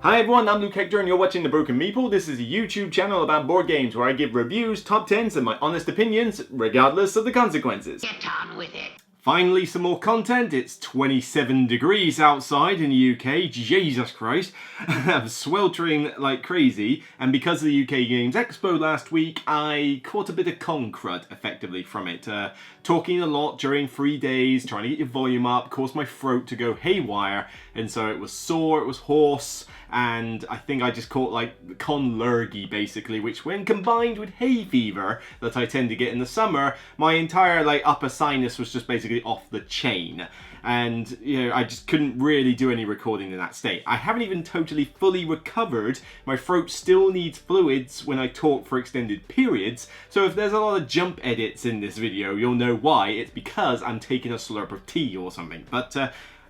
Hi everyone, I'm Luke Hector and you're watching the Broken Meeple. This is a YouTube channel about board games where I give reviews, top 10s and my honest opinions, regardless of the consequences. Get on with it. Finally, some more content. It's 27 degrees outside in the UK. Jesus Christ. I'm sweltering like crazy. And because of the UK Games Expo last week, I caught a bit of con crud effectively from it. Talking a lot during 3 days, trying to get your volume up, caused my throat to go haywire. And so it was sore, it was hoarse. And I think I just caught like con lurgy basically, which when combined with hay fever that I tend to get in the summer, my entire like upper sinus was just basically off the chain. And you know, I just couldn't really do any recording in that state. I haven't even totally fully recovered. My throat still needs fluids when I talk for extended periods. So if there's a lot of jump edits in this video, you'll know why. It's because I'm taking a slurp of tea or something. But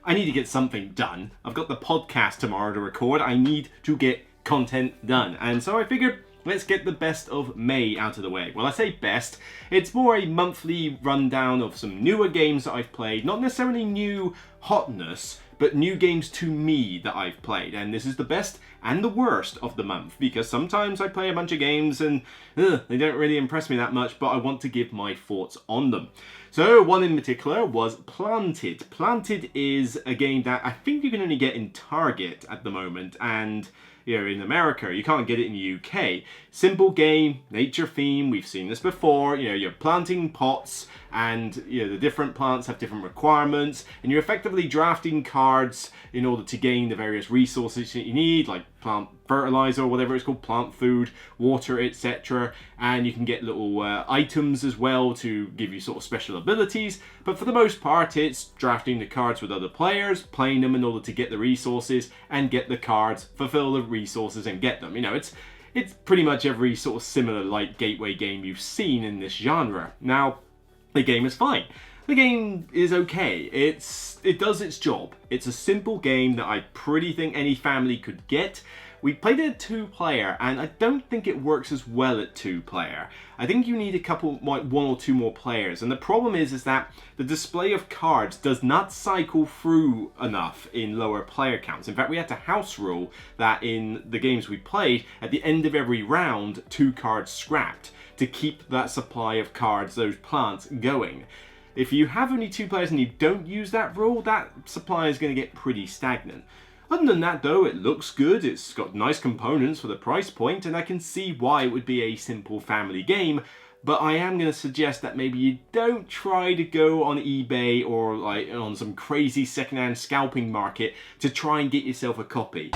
I need to get something done. I've got the podcast tomorrow to record. I need to get content done. And so I figured, let's get the best of May out of the way. Well, I say best, it's more a monthly rundown of some newer games that I've played. Not necessarily new hotness, but new games to me that I've played. And this is the best and the worst of the month, because sometimes I play a bunch of games and they don't really impress me that much, but I want to give my thoughts on them. So one in particular was Planted. Planted is a game that I think you can only get in Target at the moment, and you know, in America, you can't get it in the UK. Simple game, nature theme, we've seen this before. You know, you're planting pots and you know, the different plants have different requirements and you're effectively drafting cards in order to gain the various resources that you need, like plant fertilizer or whatever it's called, plant food, water, etc. And you can get little items as well to give you sort of special abilities. But for the most part, it's drafting the cards with other players, playing them in order to get the resources and get the cards, fulfill the resources and get them. You know, it's pretty much every sort of similar like gateway game you've seen in this genre. Now, the game is fine. The game is okay. It does its job. It's a simple game that I pretty think any family could get. We played it at 2-player, and I don't think it works as well at 2-player. I think you need a couple, like 1 or 2 more players. And the problem is that the display of cards does not cycle through enough in lower player counts. In fact, we had to house rule that in the games we played, at the end of every round, 2 cards scrapped to keep that supply of cards, those plants, going. If you have only 2 players and you don't use that rule, that supply is going to get pretty stagnant. Other than that though, it looks good, it's got nice components for the price point, and I can see why it would be a simple family game, but I am going to suggest that maybe you don't try to go on eBay or like on some crazy secondhand scalping market to try and get yourself a copy.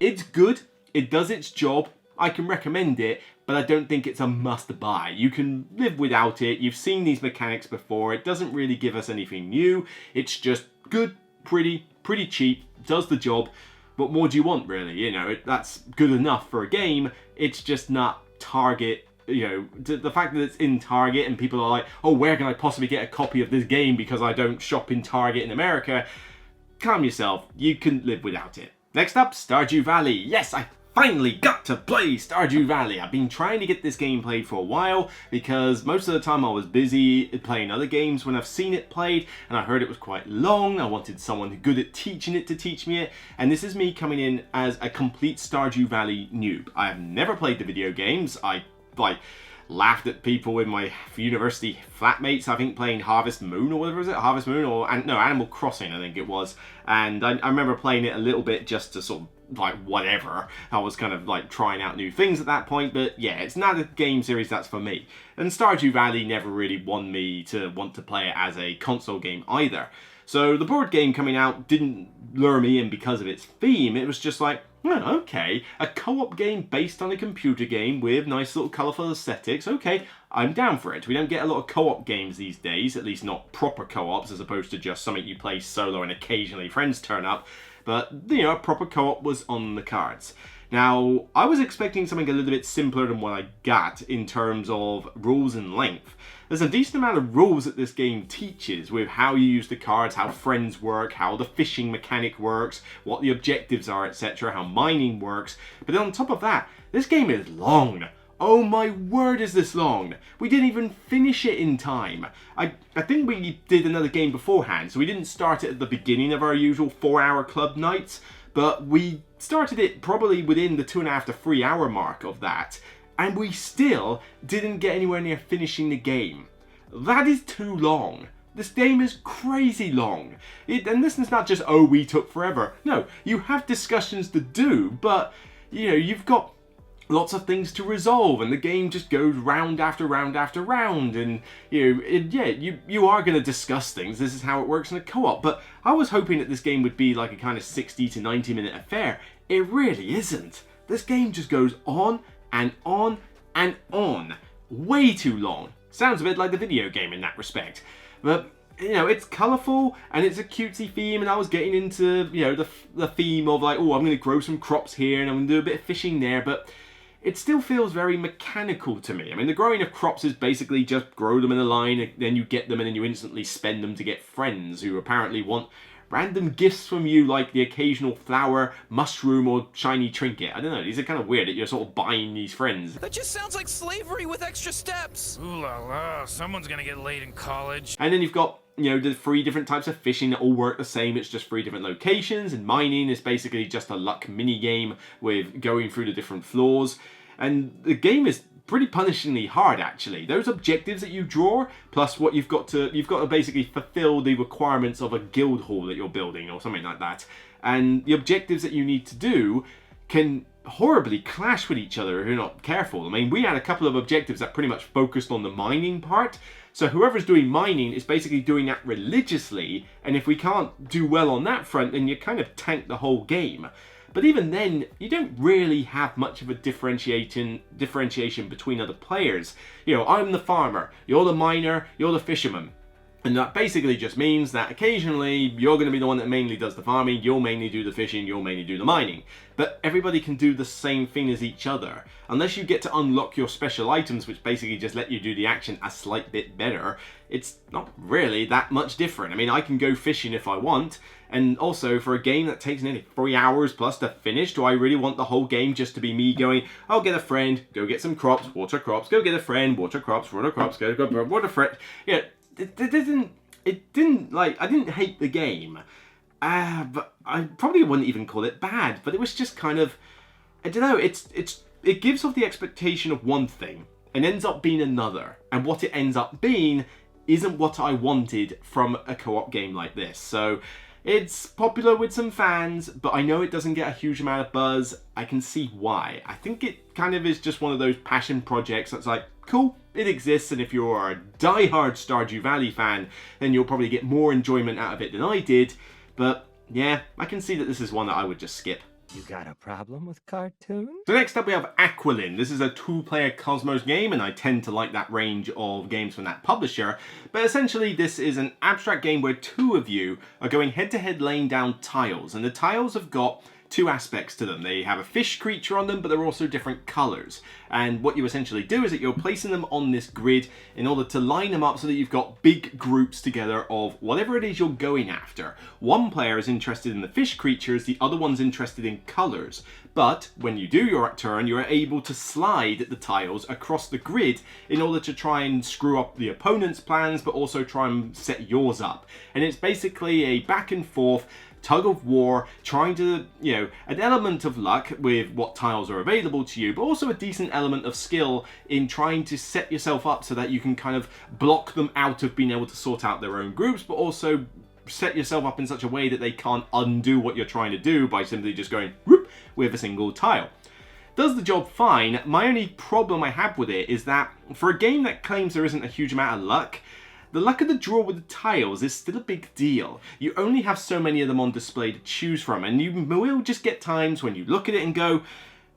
It's good, it does its job, I can recommend it, but I don't think it's a must buy. You can live without it, you've seen these mechanics before, it doesn't really give us anything new, it's just good, pretty cheap, does the job. What more do you want really? You know, that's good enough for a game. It's just not Target. You know, the fact that it's in Target and people are like, oh, where can I possibly get a copy of this game because I don't shop in Target in America? Calm yourself, you can live without it. Next up, Stardew Valley. Yes, I finally got to play Stardew Valley. I've been trying to get this game played for a while because most of the time I was busy playing other games when I've seen it played, and I heard it was quite long. I wanted someone good at teaching it to teach me it, and this is me coming in as a complete Stardew Valley noob. I have never played the video games. I laughed at people in my university flatmates, I think, playing Harvest Moon or whatever is it? Harvest Moon or no, Animal Crossing I think it was. And I remember playing it a little bit just to sort of like whatever. I was kind of like trying out new things at that point, but yeah, it's not a game series that's for me. And Stardew Valley never really won me to want to play it as a console game either. So the board game coming out didn't lure me in because of its theme. It was just like, oh, okay, a co-op game based on a computer game with nice little colourful aesthetics. Okay, I'm down for it. We don't get a lot of co-op games these days, at least not proper co-ops, as opposed to just something you play solo and occasionally friends turn up. But, you know, a proper co-op was on the cards. Now, I was expecting something a little bit simpler than what I got in terms of rules and length. There's a decent amount of rules that this game teaches with how you use the cards, how friends work, how the fishing mechanic works, what the objectives are, etc., how mining works. But then on top of that, this game is long. Oh my word, is this long? We didn't even finish it in time. I think we did another game beforehand, so we didn't start it at the beginning of our usual 4-hour club nights. but we started it probably within the 2.5 to 3 hour mark of that, and we still didn't get anywhere near finishing the game. That is too long. This game is crazy long. And this is not just, oh, we took forever. No, you have discussions to do, but, you know, you've got lots of things to resolve, and the game just goes round after round after round, and, you know, you are going to discuss things. This is how it works in a co-op, but I was hoping that this game would be like a kind of 60 to 90 minute affair. It really isn't. This game just goes on and on and on. Way too long. Sounds a bit like the video game in that respect. But, you know, it's colourful and it's a cutesy theme, and I was getting into, you know, the theme of like, oh, I'm going to grow some crops here and I'm going to do a bit of fishing there, but it still feels very mechanical to me. I mean, the growing of crops is basically just grow them in a line, and then you get them and then you instantly spend them to get friends who apparently want random gifts from you, like the occasional flower, mushroom, or shiny trinket. I don't know, these are kind of weird that you're sort of buying these friends. That just sounds like slavery with extra steps. Ooh la la, someone's gonna get laid in college. And then you've got, you know, the 3 different types of fishing that all work the same. It's just 3 different locations, and mining is basically just a luck mini game with going through the different floors. And the game is pretty punishingly hard, actually. Those objectives that you draw, plus what you've got to basically fulfill the requirements of a guild hall that you're building or something like that. And the objectives that you need to do can horribly clash with each other if you're not careful. I mean, we had a couple of objectives that pretty much focused on the mining part. So whoever's doing mining is basically doing that religiously, and if we can't do well on that front, then you kind of tank the whole game. But even then, you don't really have much of a differentiation between other players. You know, I'm the farmer, you're the miner, you're the fisherman. And that basically just means that occasionally you're going to be the one that mainly does the farming, you'll mainly do the fishing, you'll mainly do the mining. But everybody can do the same thing as each other. Unless you get to unlock your special items, which basically just let you do the action a slight bit better, it's not really that much different. I mean, I can go fishing if I want, and also for a game that takes nearly 3 hours plus to finish, do I really want the whole game just to be me going, I'll get a friend, go get some crops, water crops, go get a friend, water crops, water crops, go water friend. Yeah. It didn't like, I didn't hate the game, but I probably wouldn't even call it bad, but it was just kind of, I don't know, it gives off the expectation of one thing and ends up being another, and what it ends up being isn't what I wanted from a co-op game like this. So it's popular with some fans, but I know it doesn't get a huge amount of buzz. I can see why. I think it kind of is just one of those passion projects that's like, cool, it exists, and if you're a die-hard Stardew Valley fan, then you'll probably get more enjoyment out of it than I did. But yeah, I can see that this is one that I would just skip. You got a problem with cartoons? So next up we have Aqualin. This is a 2-player Cosmos game, and I tend to like that range of games from that publisher. But essentially this is an abstract game where 2 of you are going head-to-head laying down tiles, and the tiles have got 2 aspects to them. They have a fish creature on them, but they're also different colours. And what you essentially do is that you're placing them on this grid in order to line them up so that you've got big groups together of whatever it is you're going after. One player is interested in the fish creatures, the other one's interested in colours. But when you do your turn, you're able to slide the tiles across the grid in order to try and screw up the opponent's plans, but also try and set yours up. And it's basically a back and forth tug of war, trying to, you know, an element of luck with what tiles are available to you, but also a decent element of skill in trying to set yourself up so that you can kind of block them out of being able to sort out their own groups, but also set yourself up in such a way that they can't undo what you're trying to do by simply just going whoop with a single tile. Does the job fine. My only problem I have with it is that for a game that claims there isn't a huge amount of luck, the luck of the draw with the tiles is still a big deal. You only have so many of them on display to choose from, and you will just get times when you look at it and go,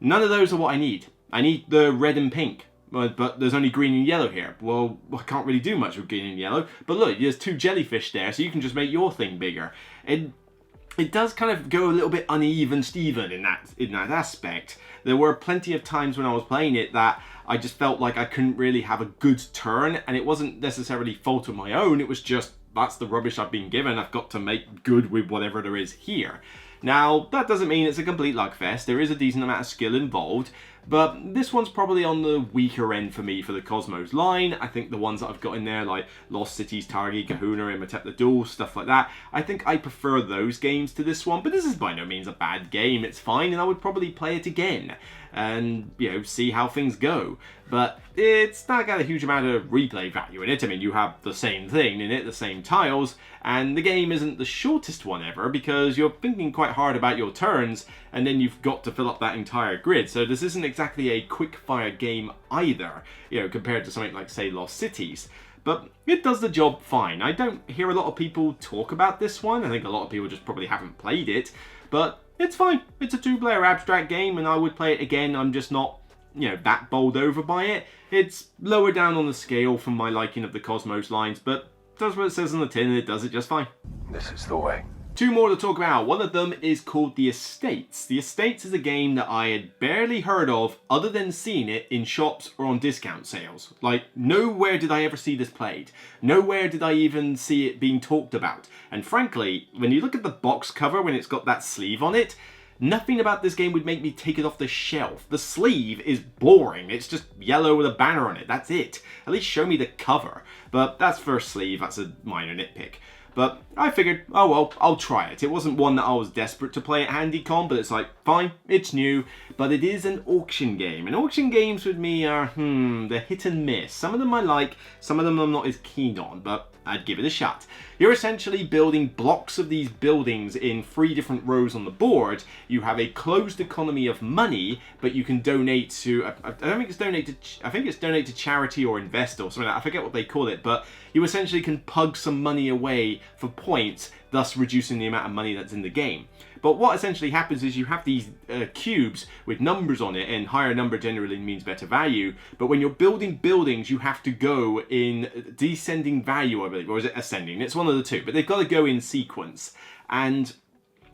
none of those are what I need. I need the red and pink, but there's only green and yellow here. Well, I can't really do much with green and yellow, but look, there's 2 jellyfish there, so you can just make your thing bigger. It does kind of go a little bit uneven Steven in that aspect. There were plenty of times when I was playing it that I just felt like I couldn't really have a good turn, and it wasn't necessarily fault of my own, it was just, that's the rubbish I've been given, I've got to make good with whatever there is here. Now, that doesn't mean it's a complete luck fest, there is a decent amount of skill involved, But this one's probably on the weaker end for me for the Cosmos line. I think the ones that I've got in there, like Lost Cities, Targi, Kahuna, Imhotep the Duel, stuff like that, I think I prefer those games to this one. But this is by no means a bad game. It's fine, and I would probably play it again and, you know, see how things go. But it's not got a huge amount of replay value in it. I mean, you have the same thing in it, the same tiles, and the game isn't the shortest one ever because you're thinking quite hard about your turns, and then you've got to fill up that entire grid. So this isn't exactly a quick-fire game either, you know, compared to something like, say, Lost Cities. But it does the job fine. I don't hear a lot of people talk about this one. I think a lot of people just probably haven't played it, but it's fine. It's a two-player abstract game, and I would play it again. I'm just not, you know, that bowled over by it. It's lower down on the scale from my liking of the Cosmos lines, but does what it says on the tin, and it does it just fine. This is the way. Two more to talk about. One of them is called The Estates. The Estates is a game that I had barely heard of other than seeing it in shops or on discount sales. Like, nowhere did I ever see this played. Nowhere did I even see it being talked about. And frankly, when you look at the box cover when it's got that sleeve on it, nothing about this game would make me take it off the shelf. The sleeve is boring. It's just yellow with a banner on it. That's it. At least show me the cover. But that's first sleeve. That's a minor nitpick. But I figured, oh well, I'll try it. It wasn't one that I was desperate to play at HandyCon, but it's like, fine, it's new, but it is an auction game. And auction games with me are, they're hit and miss. Some of them I like, some of them I'm not as keen on, but I'd give it a shot. You're essentially building blocks of these buildings in 3 different rows on the board. You have a closed economy of money, but you can donate to, I don't think it's donate to, I think it's donate to charity or invest or something like that. I forget what they call it, but you essentially can pug some money away for points, thus reducing the amount of money that's in the game. But what essentially happens is you have these cubes with numbers on it, and higher number generally means better value. But when you're building buildings, you have to go in descending value, I believe, or is it ascending? It's one of the two, but they've got to go in sequence. And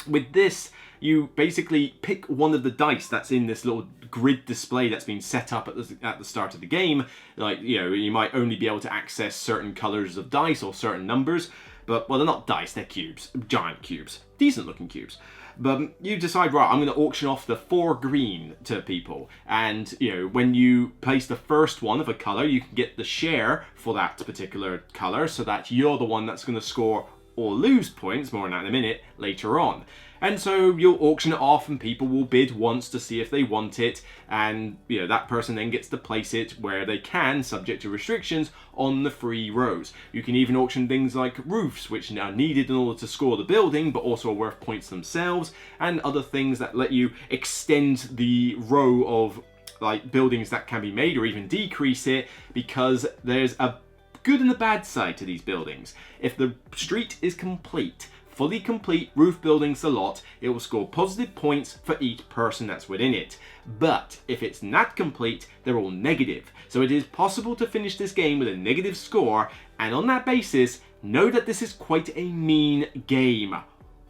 with this, you basically pick one of the dice that's in this little grid display that's been set up at the start of the game. Like, you know, you might only be able to access certain colors of dice or certain numbers. But, well, they're not dice, they're cubes. Giant cubes. Decent looking cubes. But you decide, right, I'm going to auction off the 4 green to people. And, you know, when you place the first one of a colour, you can get the share for that particular colour, so that you're the one that's going to score or lose points, more on that in a minute, later on. And so you'll auction it off and people will bid once to see if they want it, and you know that person then gets to place it where they can, subject to restrictions, on the 3 rows. You can even auction things like roofs, which are needed in order to score the building but also are worth points themselves, and other things that let you extend the row of like buildings that can be made, or even decrease it, because there's a good and a bad side to these buildings. If the street is complete, fully complete roof buildings a lot, it will score positive points for each person that's within it. But if it's not complete, they're all negative. So it is possible to finish this game with a negative score, and on that basis, know that this is quite a mean game.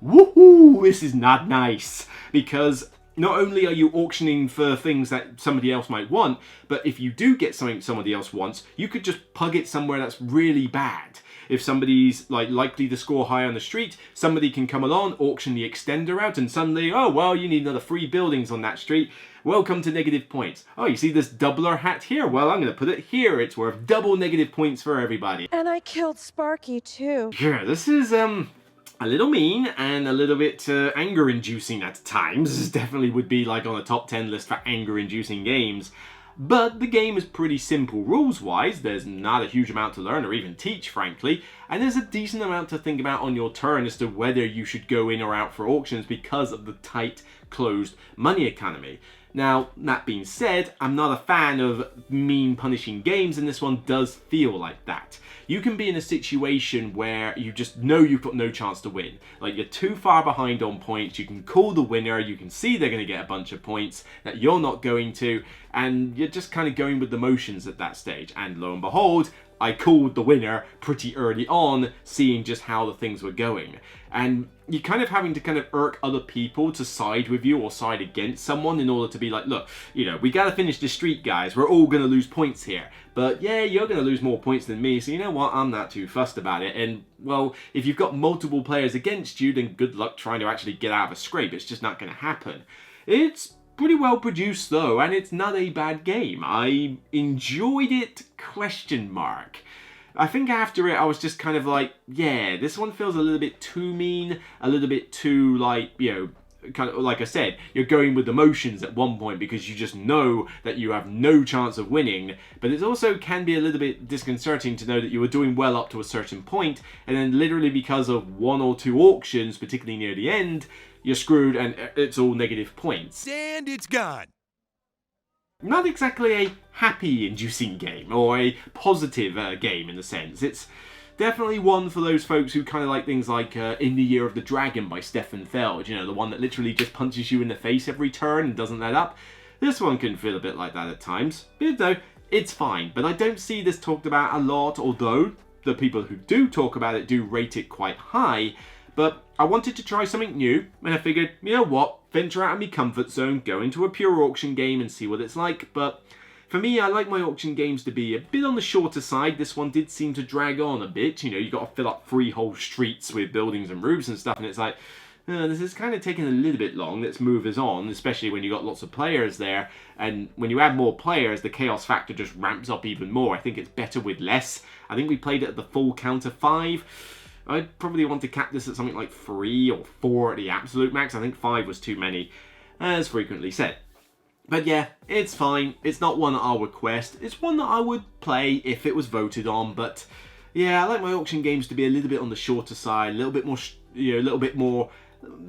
Woohoo! This is not nice, because not only are you auctioning for things that somebody else might want, but if you do get something somebody else wants, you could just pug it somewhere that's really bad. If somebody's like likely to score high on the street, somebody can come along, auction the extender out, and suddenly, oh well, you need another 3 buildings on that street. Welcome to negative points. Oh, you see this doubler hat here? Well, I'm going to put it here. It's worth double negative points for everybody. And I killed Sparky too. Yeah, this is a little mean and a little bit anger-inducing at times. This definitely would be like on a top 10 list for anger-inducing games. But the game is pretty simple rules-wise. There's not a huge amount to learn or even teach, frankly. And there's a decent amount to think about on your turn as to whether you should go in or out for auctions because of the tight, closed money economy. Now, that being said, I'm not a fan of mean punishing games, and this one does feel like that. You can be in a situation where you just know you've got no chance to win. Like, you're too far behind on points, you can call the winner, you can see they're going to get a bunch of points that you're not going to, and you're just kind of going with the motions at that stage. And lo and behold, I called the winner pretty early on, seeing just how the things were going. And you're kind of having to kind of irk other people to side with you or side against someone in order to be like, look, you know, we got to finish the street, guys. We're all going to lose points here. But yeah, you're going to lose more points than me, so you know what? I'm not too fussed about it. And, well, if you've got multiple players against you, then good luck trying to actually get out of a scrape. It's just not going to happen. It's pretty well produced though, and it's not a bad game. I enjoyed it, ? I think after it I was just kind of like, yeah, this one feels a little bit too mean, a little bit too like, you know, kind of like I said, you're going with emotions at one point because you just know that you have no chance of winning, but it also can be a little bit disconcerting to know that you were doing well up to a certain point, and then literally because of 1 or 2 auctions, particularly near the end, you're screwed and it's all negative points. And it's gone. Not exactly a happy inducing game, or a positive game in a sense. It's definitely one for those folks who kind of like things like In the Year of the Dragon by Stefan Feld, you know, the one that literally just punches you in the face every turn and doesn't let up. This one can feel a bit like that at times, but you know, it's fine. But I don't see this talked about a lot, although the people who do talk about it do rate it quite high. But I wanted to try something new, and I figured, you know what, venture out of my comfort zone, go into a pure auction game and see what it's like. But for me, I like my auction games to be a bit on the shorter side. This one did seem to drag on a bit. You know, you got to fill up 3 whole streets with buildings and roofs and stuff, and it's like, this is kind of taking a little bit long. Let's move us on, especially when you got lots of players there. And when you add more players, the chaos factor just ramps up even more. I think it's better with less. I think we played it at the full count of 5. I'd probably want to cap this at something like 3 or 4 at the absolute max. I think 5 was too many, as frequently said. But yeah, it's fine. It's not one that I'll request. It's one that I would play if it was voted on. But yeah, I like my auction games to be a little bit on the shorter side, a little bit more, you know, a little bit more,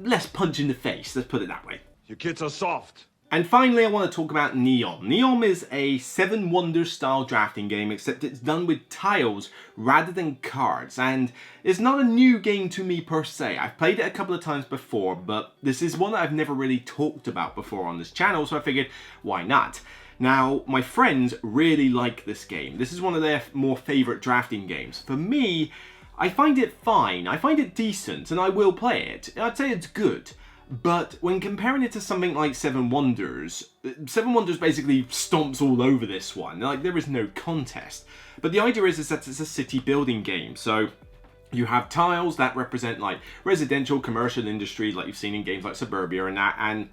less punch in the face. Let's put it that way. Your kids are soft. And finally, I want to talk about Neom. Neom is a 7 Wonders style drafting game, except it's done with tiles rather than cards. And it's not a new game to me per se. I've played it a couple of times before, but this is one that I've never really talked about before on this channel, so I figured, why not? Now, my friends really like this game. This is one of their more favourite drafting games. For me, I find it fine. I find it decent, and I will play it. I'd say it's good. But when comparing it to something like 7 Wonders, 7 Wonders basically stomps all over this one. Like, there is no contest. But the idea is that it's a city building game. So you have tiles that represent like residential, commercial industry, like you've seen in games like Suburbia and that, and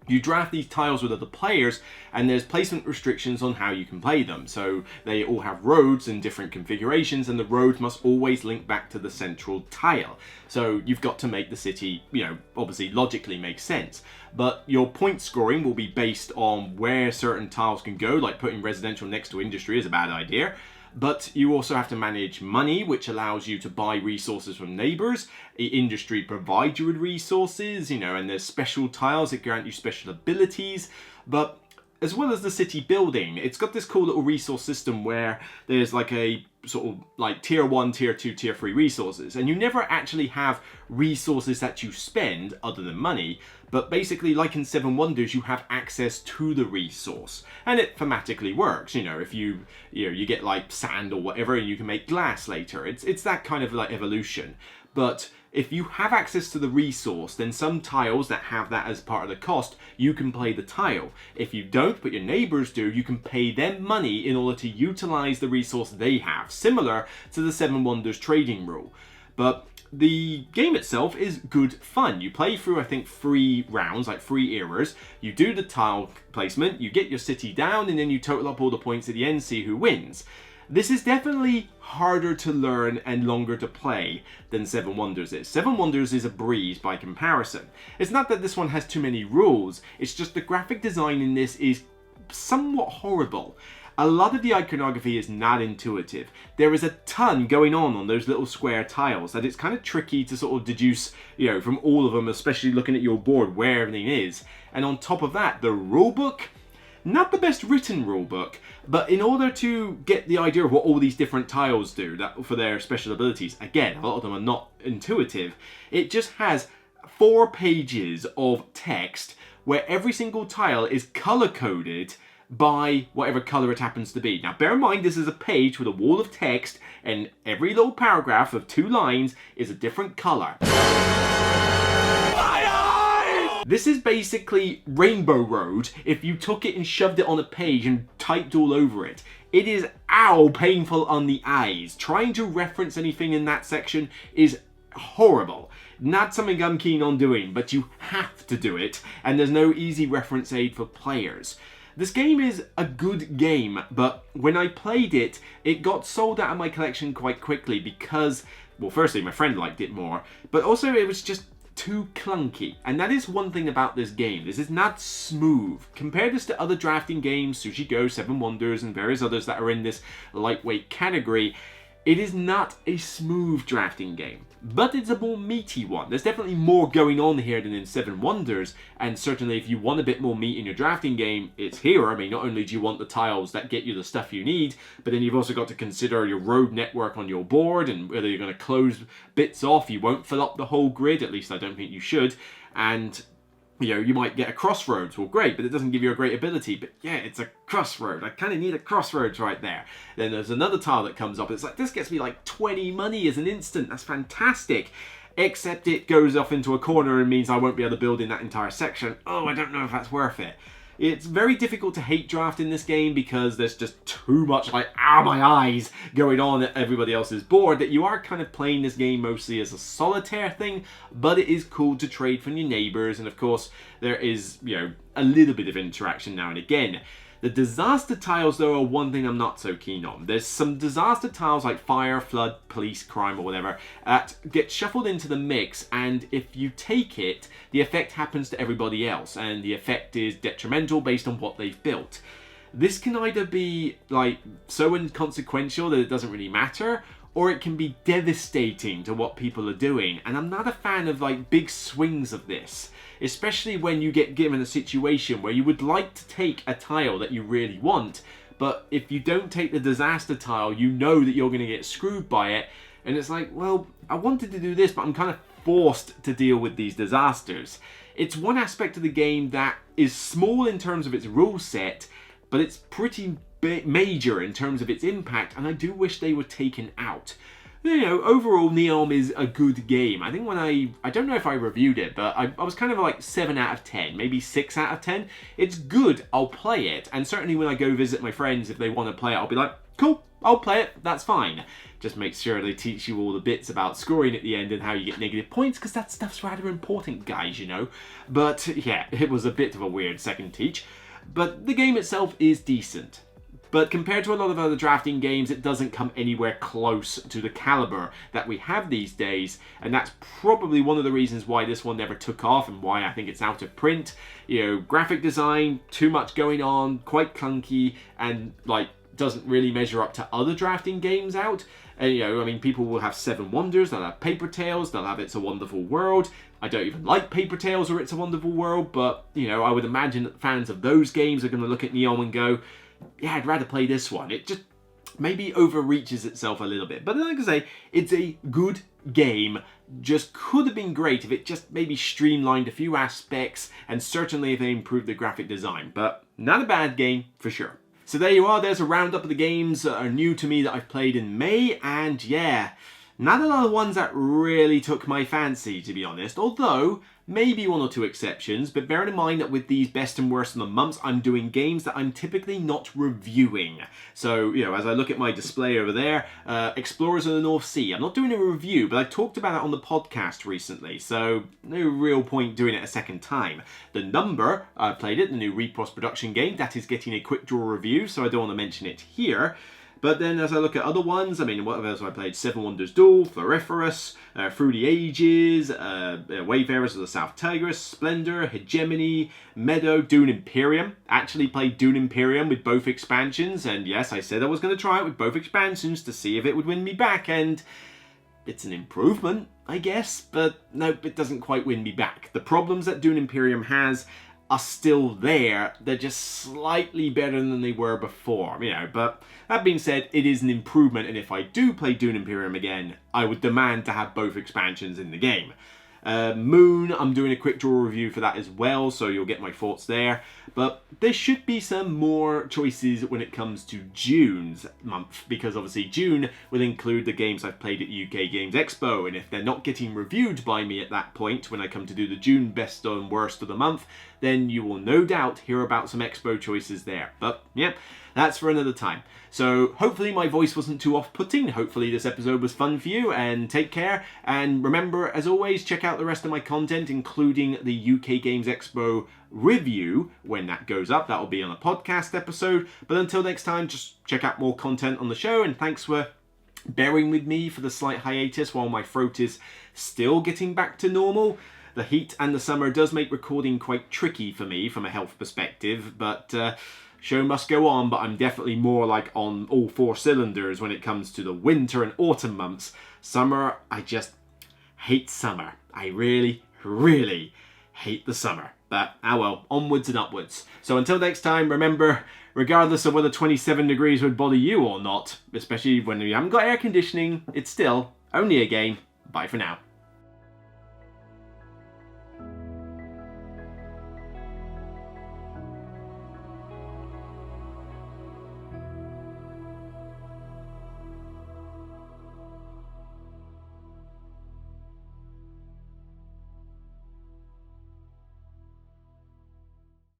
you draft these tiles with other players, and there's placement restrictions on how you can play them. So they all have roads in different configurations, and the roads must always link back to the central tile. So you've got to make the city, you know, obviously logically make sense. But your point scoring will be based on where certain tiles can go, like putting residential next to industry is a bad idea. But you also have to manage money, which allows you to buy resources from neighbors. Industry provides you with resources, you know, and there's special tiles that grant you special abilities. But as well as the city building, it's got this cool little resource system where there's like a sort of like tier 1, tier 2, tier 3 resources. And you never actually have resources that you spend other than money. But basically, like in 7 Wonders, you have access to the resource. And it thematically works. You know, if you get like sand or whatever, and you can make glass later. It's that kind of like evolution. But if you have access to the resource, then some tiles that have that as part of the cost, you can play the tile. If you don't, but your neighbors do, you can pay them money in order to utilize the resource they have, similar to the 7 Wonders trading rule. But the game itself is good fun. You play through, I think, 3 rounds, like 3 eras. You do the tile placement, you get your city down, and then you total up all the points at the end, see who wins. This is definitely harder to learn and longer to play than 7 Wonders is. 7 Wonders is a breeze by comparison. It's not that this one has too many rules, it's just the graphic design in this is somewhat horrible. A lot of the iconography is not intuitive. There is a ton going on those little square tiles that it's kind of tricky to sort of deduce, you know, from all of them, especially looking at your board where everything is. And on top of that, the rulebook, not the best written rulebook, but in order to get the idea of what all these different tiles do for their special abilities, again, a lot of them are not intuitive, it just has 4 pages of text where every single tile is color-coded by whatever color it happens to be. Now bear in mind, this is a page with a wall of text, and every little paragraph of 2 lines is a different color. This is basically Rainbow Road if you took it and shoved it on a page and typed all over it. It is painful on the eyes. Trying to reference anything in that section is horrible. Not something I'm keen on doing, but you have to do it, and there's no easy reference aid for players. This game is a good game, but when I played it, it got sold out of my collection quite quickly because, well, firstly, my friend liked it more, but also it was just too clunky. And that is one thing about this game. This is not smooth. Compare this to other drafting games, Sushi Go, Seven Wonders, and various others that are in this lightweight category. It is not a smooth drafting game, but it's a more meaty one. There's definitely more going on here than in Seven Wonders, and certainly if you want a bit more meat in your drafting game, it's here. I mean, not only do you want the tiles that get you the stuff you need, but then you've also got to consider your road network on your board, and whether you're going to close bits off. You won't fill up the whole grid, at least I don't think you should, and you know, you might get a crossroads. Well, great, but it doesn't give you a great ability. But yeah, it's a crossroad. I kind of need a crossroads right there. Then there's another tile that comes up. It's like, this gets me like 20 money as an instant. That's fantastic. Except it goes off into a corner and means I won't be able to build in that entire section. Oh, I don't know if that's worth it. It's very difficult to hate draft in this game because there's just too much like, ow, my eyes going on at everybody else's board that you are kind of playing this game mostly as a solitaire thing, but it is cool to trade from your neighbors, and of course there is, you know, a little bit of interaction now and again. The disaster tiles, though, are one thing I'm not so keen on. There's some disaster tiles like fire, flood, police, crime, or whatever that get shuffled into the mix, and if you take it, the effect happens to everybody else, and the effect is detrimental based on what they've built. This can either be like so inconsequential that it doesn't really matter, or it can be devastating to what people are doing, and I'm not a fan of like big swings of this. Especially when you get given a situation where you would like to take a tile that you really want, but if you don't take the disaster tile, you know that you're going to get screwed by it, and it's like, well, I wanted to do this, but I'm kind of forced to deal with these disasters. It's one aspect of the game that is small in terms of its rule set, but it's pretty major in terms of its impact, and I do wish they were taken out. You know, overall, Neom is a good game. I think when I don't know if I reviewed it, but I was kind of like 7 out of 10, maybe 6 out of 10. It's good, I'll play it. And certainly when I go visit my friends, if they want to play it, I'll be like, cool, I'll play it, that's fine. Just make sure they teach you all the bits about scoring at the end and how you get negative points, because that stuff's rather important, guys, you know. But yeah, it was a bit of a weird second teach. But the game itself is decent. But compared to a lot of other drafting games, it doesn't come anywhere close to the caliber that we have these days, and that's probably one of the reasons why this one never took off and why I think it's out of print. You know, graphic design, too much going on, quite clunky, and like doesn't really measure up to other drafting games out. And you know, I mean, people will have Seven Wonders, they'll have Paper Tales, they'll have It's a Wonderful World. I don't even like Paper Tales or It's a Wonderful World, but you know, I would imagine that fans of those games are going to look at Neom and go, yeah, I'd rather play this one. It just maybe overreaches itself a little bit. But like I say, it's a good game. Just could have been great if it just maybe streamlined a few aspects, and certainly if they improved the graphic design. But not a bad game for sure. So there you are. There's a roundup of the games that are new to me that I've played in May. And yeah, not a lot of ones that really took my fancy, to be honest. Although, maybe 1 or 2 exceptions, but bearing in mind that with these best and worst of the months, I'm doing games that I'm typically not reviewing. So, you know, as I look at my display over there, Explorers of the North Sea. I'm not doing a review, but I talked about it on the podcast recently, so no real point doing it a second time. The Number, I played it, the new Repos production game, that is getting a quick draw review, so I don't want to mention it here. But then as I look at other ones, I mean, what else have I played? Seven Wonders Duel, Floriferous, Through the Ages, Wayfarers of the South Tigris, Splendor, Hegemony, Meadow, Dune Imperium. Actually played Dune Imperium with both expansions, and yes, I said I was going to try it with both expansions to see if it would win me back, and it's an improvement, I guess, but nope, it doesn't quite win me back. The problems that Dune Imperium has are still there. They're just slightly better than they were before, you know. But that being said, it is an improvement, and if I do play Dune Imperium again, I would demand to have both expansions in the game. Moon, I'm doing a quick draw review for that as well, so you'll get my thoughts there. But there should be some more choices when it comes to June's month, because obviously June will include the games I've played at UK Games Expo, and if they're not getting reviewed by me at that point when I come to do the June best and worst of the month, then you will no doubt hear about some expo choices there. But yeah, that's for another time. So hopefully my voice wasn't too off-putting. Hopefully this episode was fun for you, and take care. And remember, as always, check out the rest of my content, including the UK Games Expo review when that goes up. That'll be on a podcast episode. But until next time, just check out more content on the show, and thanks for bearing with me for the slight hiatus while my throat is still getting back to normal. The heat and the summer does make recording quite tricky for me from a health perspective, but show must go on. But I'm definitely more like on all four cylinders when it comes to the winter and autumn months. Summer, I just hate summer. I really, really hate the summer. But, well, onwards and upwards. So until next time, remember, regardless of whether 27 degrees would bother you or not, especially when you haven't got air conditioning, it's still only a game. Bye for now.